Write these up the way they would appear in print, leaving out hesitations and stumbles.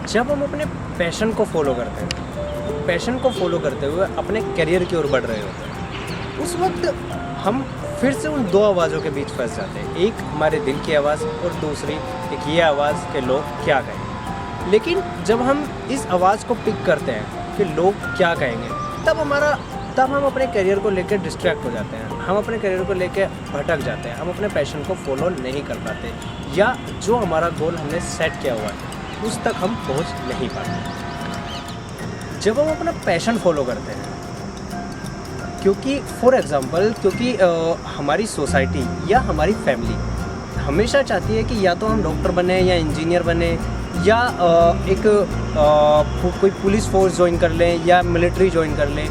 जब हम अपने पैशन को फॉलो करते हैं, पैशन को फॉलो करते हुए अपने करियर की ओर बढ़ रहे होते हैं, उस वक्त हम फिर से उन दो आवाज़ों के बीच फंस जाते हैं। एक हमारे दिल की आवाज़ और दूसरी एक ये आवाज़ कि लोग क्या कहेंगे। लेकिन जब हम इस आवाज़ को पिक करते हैं कि लोग क्या कहेंगे, तब हम अपने करियर को लेकर डिस्ट्रैक्ट हो जाते हैं, हम अपने करियर को लेकर भटक जाते हैं, हम अपने पैशन को फॉलो नहीं कर पाते, या जो हमारा गोल हमने सेट किया हुआ है उस तक हम पहुंच नहीं पाते। जब हम अपना पैशन फॉलो करते हैं, क्योंकि फॉर एग्ज़ाम्पल हमारी सोसाइटी या हमारी फैमिली हमेशा चाहती है कि या तो हम डॉक्टर बने या इंजीनियर बने या कोई पुलिस फोर्स ज्वाइन कर लें या मिलिट्री ज्वाइन कर लें,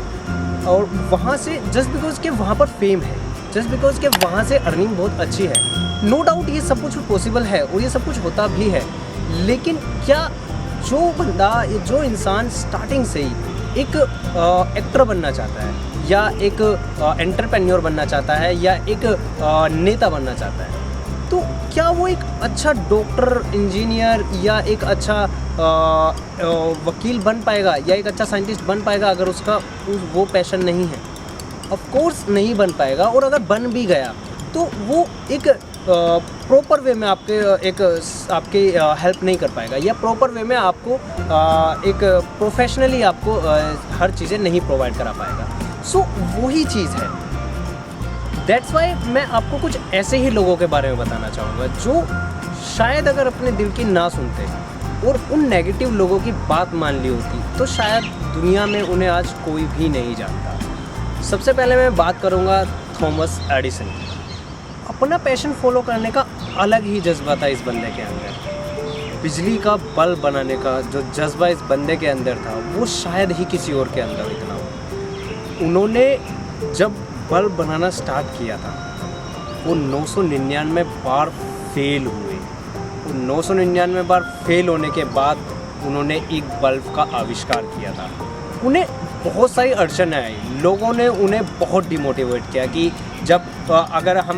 और वहाँ से जस्ट बिकॉज के वहाँ पर फेम है, जस्ट बिकॉज के वहाँ से अर्निंग बहुत अच्छी है। नो डाउट ये सब कुछ पॉसिबल है और ये सब कुछ होता भी है, लेकिन क्या जो इंसान स्टार्टिंग से ही एक एक्टर बनना चाहता है या एक एंटरप्रेन्योर बनना चाहता है या एक नेता बनना चाहता है, तो क्या वो एक अच्छा डॉक्टर, इंजीनियर या एक अच्छा वकील बन पाएगा या एक अच्छा साइंटिस्ट बन पाएगा अगर उसका वो पैशन नहीं है? ऑफ कोर्स नहीं बन पाएगा। और अगर बन भी गया तो वो एक प्रॉपर वे में आपके हेल्प नहीं कर पाएगा, या प्रॉपर वे में आपको एक प्रोफेशनली आपको हर चीज़ें नहीं प्रोवाइड करा पाएगा। सो वही चीज़ है। दैट्स वाई मैं आपको कुछ ऐसे ही लोगों के बारे में बताना चाहूँगा जो शायद अगर अपने दिल की ना सुनते और उन नेगेटिव लोगों की बात मान ली होती तो शायद दुनिया में उन्हें आज कोई भी नहीं जानता। सबसे पहले मैं बात करूँगा थॉमस एडिसन की। अपना पैशन फॉलो करने का अलग ही जज्बा था इस बंदे के अंदर। बिजली का बल्ब बनाने का जो जज्बा इस बंदे के अंदर था वो शायद ही किसी और के अंदर इतना हो। उन्होंने जब बल्ब बनाना स्टार्ट किया था वो 999 बार फेल हुए। वो 999 बार फेल होने के बाद उन्होंने एक बल्ब का आविष्कार किया था। उन्हें बहुत सारी अड़चनें आई, लोगों ने उन्हें बहुत डिमोटिवेट किया कि जब अगर हम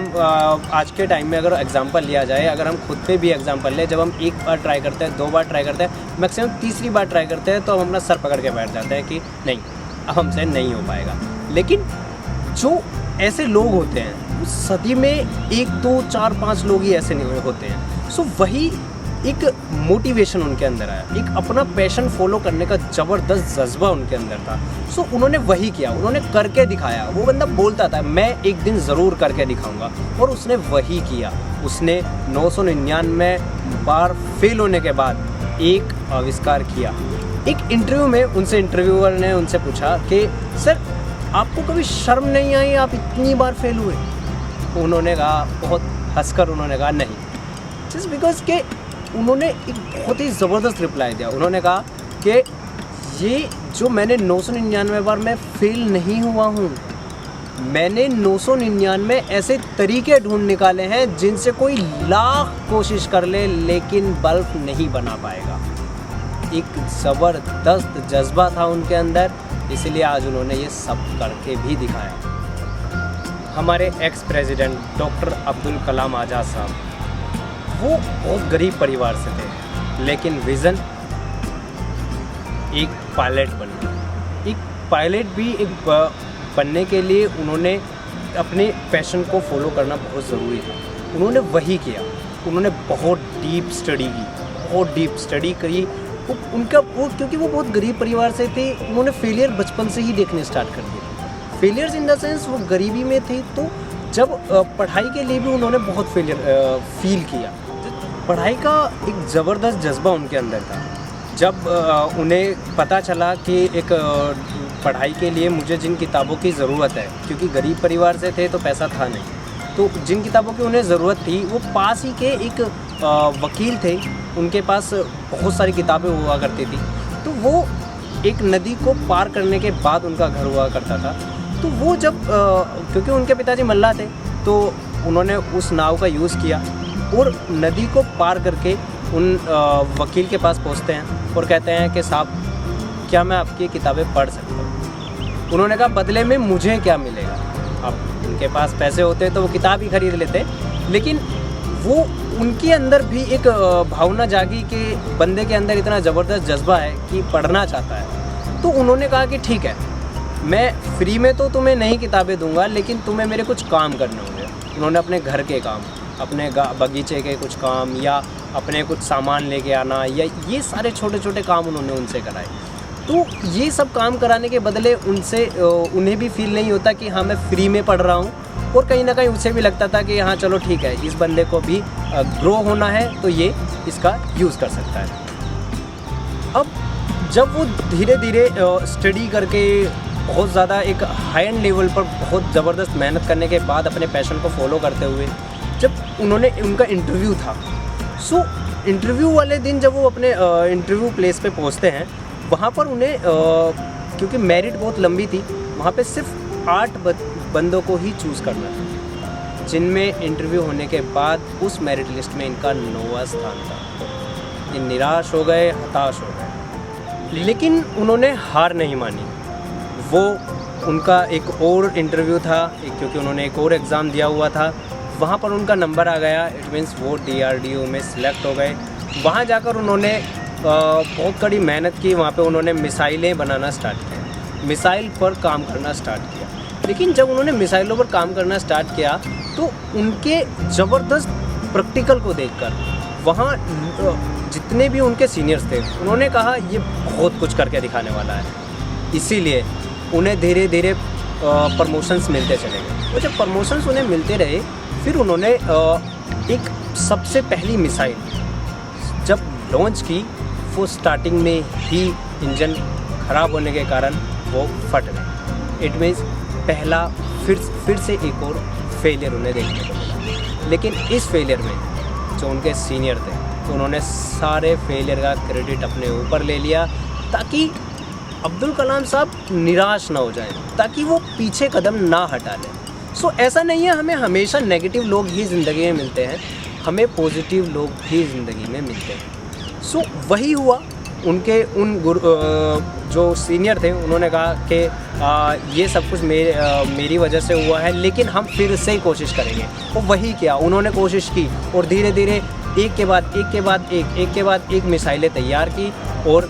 आज के टाइम में अगर एग्जांपल लिया जाए, अगर हम खुद पे भी एग्जांपल लें, जब हम एक बार ट्राई करते हैं, 2 बार ट्राई करते हैं, मैक्सिमम तीसरी बार ट्राई करते हैं तो हम अपना सर पकड़ के बैठ जाते हैं कि नहीं, अब हमसे नहीं हो पाएगा। लेकिन जो ऐसे लोग होते हैं उस सदी में 1, 2, 4, 5 लोग ही ऐसे नहीं होते हैं। सो वही एक मोटिवेशन उनके अंदर आया, एक अपना पैशन फॉलो करने का ज़बरदस्त जज्बा उनके अंदर था। सो उन्होंने वही किया, उन्होंने करके दिखाया। वो बंदा बोलता था मैं एक दिन ज़रूर करके दिखाऊंगा, और उसने वही किया। उसने 999 बार फेल होने के बाद एक आविष्कार किया। एक इंटरव्यू में इंटरव्यूअर ने उनसे पूछा कि सर आपको कभी शर्म नहीं आई, आप इतनी बार फेल हुए? उन्होंने कहा, बहुत हंसकर उन्होंने कहा नहीं, जस्ट बिकॉज के उन्होंने एक बहुत ही ज़बरदस्त रिप्लाई दिया। उन्होंने कहा कि ये जो मैंने 999 बार मैं फेल नहीं हुआ हूँ, मैंने 999 ऐसे तरीके ढूंढ निकाले हैं जिनसे कोई लाख कोशिश कर ले लेकिन बल्ब नहीं बना पाएगा। एक ज़बरदस्त जज्बा था उनके अंदर, इसलिए आज उन्होंने ये सब करके भी दिखाया। हमारे ex president doctor Abdul Kalam Azad साहब, वो बहुत गरीब परिवार से थे, लेकिन विज़न एक पायलट बनना। एक पायलट भी बनने के लिए उन्होंने अपने पैशन को फॉलो करना बहुत ज़रूरी था। उन्होंने वही किया। उन्होंने बहुत डीप स्टडी करी। क्योंकि वो बहुत गरीब परिवार से थे, उन्होंने फेलियर बचपन से ही देखने स्टार्ट कर दिए। फेलियर्स इन द सेंस वो गरीबी में थे, तो जब पढ़ाई के लिए भी उन्होंने बहुत फेलियर फील किया। पढ़ाई का एक ज़बरदस्त जज्बा उनके अंदर था। जब उन्हें पता चला कि एक पढ़ाई के लिए मुझे जिन किताबों की ज़रूरत है, क्योंकि गरीब परिवार से थे तो पैसा था नहीं, तो जिन किताबों की उन्हें ज़रूरत थी वो पास ही के एक वकील थे, उनके पास बहुत सारी किताबें हुआ करती थी। तो वो एक नदी को पार करने के बाद उनका घर हुआ करता था। तो वो जब क्योंकि उनके पिताजी मल्लाह थे, तो उन्होंने उस नाव का यूज़ किया और नदी को पार करके उन वकील के पास पहुंचते हैं और कहते हैं कि साहब क्या मैं आपकी किताबें पढ़ सकता हूँ? उन्होंने कहा बदले में मुझे क्या मिलेगा? अब उनके पास पैसे होते तो वो किताब ही खरीद लेते, लेकिन वो उनके अंदर भी एक भावना जागी कि बंदे के अंदर इतना ज़बरदस्त जज्बा है कि पढ़ना चाहता है। तो उन्होंने कहा कि ठीक है, मैं फ्री में तो तुम्हें नहीं किताबें दूंगा, लेकिन तुम्हें मेरे कुछ काम करने होंगे। उन्होंने अपने घर के काम, अपने बगीचे के कुछ काम, या अपने कुछ सामान लेके आना, या ये सारे छोटे छोटे काम उन्होंने उनसे कराए। तो ये सब काम कराने के बदले उनसे उन्हें भी फील नहीं होता कि हाँ मैं फ्री में पढ़ रहा हूँ, और कहीं ना कहीं उसे भी लगता था कि हाँ चलो ठीक है, इस बंदे को भी ग्रो होना है तो ये इसका यूज़ कर सकता है। अब जब वो धीरे धीरे स्टडी करके बहुत ज़्यादा एक हाई एंड लेवल पर बहुत ज़बरदस्त मेहनत करने के बाद अपने पैशन को फॉलो करते हुए जब उनका इंटरव्यू था, सो इंटरव्यू वाले दिन जब वो अपने इंटरव्यू प्लेस पे पहुंचते हैं, वहाँ पर उन्हें क्योंकि मेरिट बहुत लंबी थी, वहाँ पे सिर्फ 8 बंदों को ही चूज़ करना था, जिनमें इंटरव्यू होने के बाद उस मेरिट लिस्ट में इनका 9वां स्थान था। ये निराश हो गए, हताश हो गए, लेकिन उन्होंने हार नहीं मानी। वो उनका एक और इंटरव्यू था, क्योंकि उन्होंने एक और एग्ज़ाम दिया हुआ था, वहाँ पर उनका नंबर आ गया। इट मीन्स वो DRDO में सिलेक्ट हो गए। वहाँ जाकर उन्होंने बहुत कड़ी मेहनत की। वहाँ पे उन्होंने मिसाइलें बनाना स्टार्ट किया, मिसाइल पर काम करना स्टार्ट किया। लेकिन जब उन्होंने मिसाइलों पर काम करना स्टार्ट किया तो उनके ज़बरदस्त प्रैक्टिकल को देखकर वहाँ जितने भी उनके सीनियर्स थे, उन्होंने कहा ये बहुत कुछ करके दिखाने वाला है। इसीलिए उन्हें धीरे धीरे प्रमोशंस मिलते चले गए। और जब प्रमोशंस उन्हें मिलते रहे, फिर उन्होंने एक सबसे पहली मिसाइल जब लॉन्च की, वो स्टार्टिंग में ही इंजन ख़राब होने के कारण वो फट गए। इट मीन्स पहला फिर से एक और फेलियर उन्हें देखने को मिला। लेकिन इस फेलियर में जो उनके सीनियर थे, तो उन्होंने सारे फेलियर का क्रेडिट अपने ऊपर ले लिया, ताकि अब्दुल कलाम साहब निराश ना हो जाएं, ताकि वो पीछे कदम ना हटा लें। सो ऐसा नहीं है हमें हमेशा नेगेटिव लोग ही ज़िंदगी में मिलते हैं, हमें पॉजिटिव लोग ही ज़िंदगी में मिलते हैं। सो वही हुआ। उनके जो सीनियर थे, उन्होंने कहा कि ये सब कुछ मेरी वजह से हुआ है, लेकिन हम फिर से ही कोशिश करेंगे। और वही किया, उन्होंने कोशिश की और धीरे धीरे एक के बाद एक मिसाइलें तैयार की और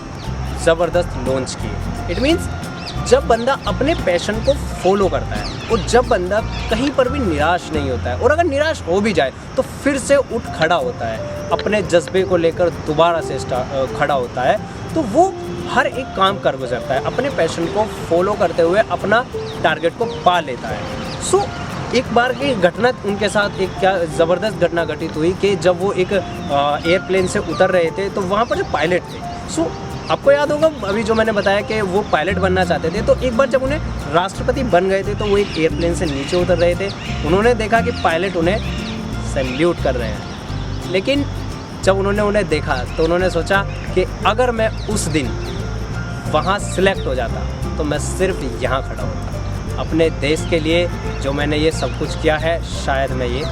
ज़बरदस्त लॉन्च की। इट मीन्स जब बंदा अपने पैशन को फॉलो करता है और जब बंदा कहीं पर भी निराश नहीं होता है, और अगर निराश हो भी जाए तो फिर से उठ खड़ा होता है, अपने जज्बे को लेकर दोबारा से खड़ा होता है, तो वो हर एक काम कर गुजरता है, अपने पैशन को फॉलो करते हुए अपना टारगेट को पा लेता है। सो एक बार की घटना उनके साथ एक क्या ज़बरदस्त घटना घटित हुई कि जब वो एक एयरप्लेन से उतर रहे थे, तो वहाँ पर जो पायलट थे, सो आपको याद होगा अभी जो मैंने बताया कि वो पायलट बनना चाहते थे, तो एक बार जब उन्हें राष्ट्रपति बन गए थे, तो वो एक एयरप्लेन से नीचे उतर रहे थे। उन्होंने देखा कि पायलट उन्हें सैल्यूट कर रहे हैं, लेकिन जब उन्होंने उन्हें देखा तो उन्होंने सोचा कि अगर मैं उस दिन वहाँ सिलेक्ट हो जाता तो मैं सिर्फ यहाँ खड़ा होता, अपने देश के लिए जो मैंने ये सब कुछ किया है शायद मैं ये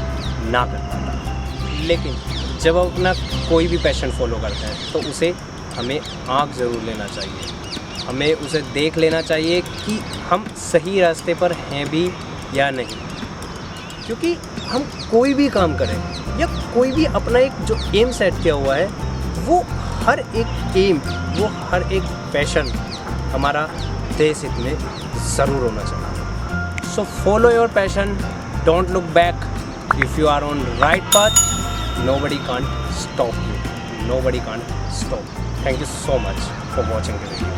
ना कर पाता। लेकिन जब अपना कोई भी पैशन फॉलो करता है तो उसे हमें आँख ज़रूर लेना चाहिए, हमें उसे देख लेना चाहिए कि हम सही रास्ते पर हैं भी या नहीं। क्योंकि हम कोई भी काम करें या कोई भी अपना एक जो एम सेट किया हुआ है, वो हर एक एम, वो हर एक पैशन हमारा देश हित में ज़रूर होना चाहिए। So follow your passion, don't look back. If you are on right path, nobody can't stop you, nobody can't stop. Thank you so much for watching the video.